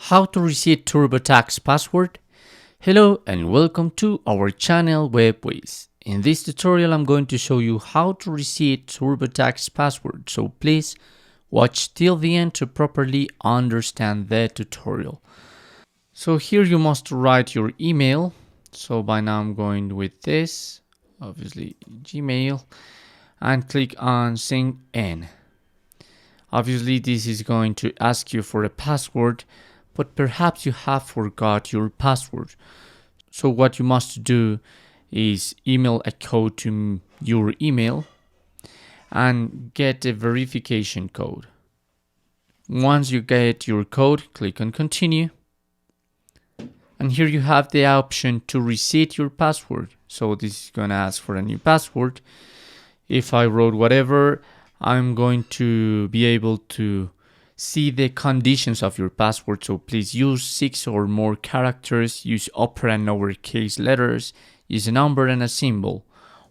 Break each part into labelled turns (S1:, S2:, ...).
S1: How to reset Turbotax password? Hello and welcome to our channel Whizz. In this tutorial I'm going to show you how to reset Turbotax password, so please watch till the end to properly understand the tutorial. So here you must write your email. So by now I'm going with this, obviously Gmail, and click on sign in. Obviously this is going to ask you for a password, but perhaps you have forgot your password. So what you must do is email a code to your email and get a verification code. Once you get your code, click on continue. And here you have the option to reset your password. So this is going to ask for a new password. If I wrote whatever, I'm going to be able to see the conditions of your password. So please use 6 or more characters, use upper and lowercase letters, use a number and a symbol.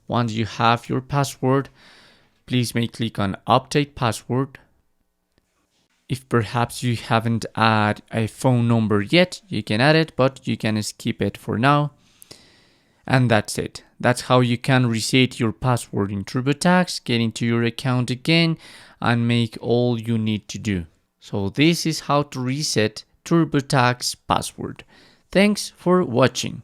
S1: Once you have your password, please may click on update password. If perhaps you haven't added a phone number yet, you can add it, but you can skip it for now. And that's it. That's how you can reset your password in Turbotax, get into your account again, and make all you need to do. So this is how to reset Turbotax password. Thanks for watching.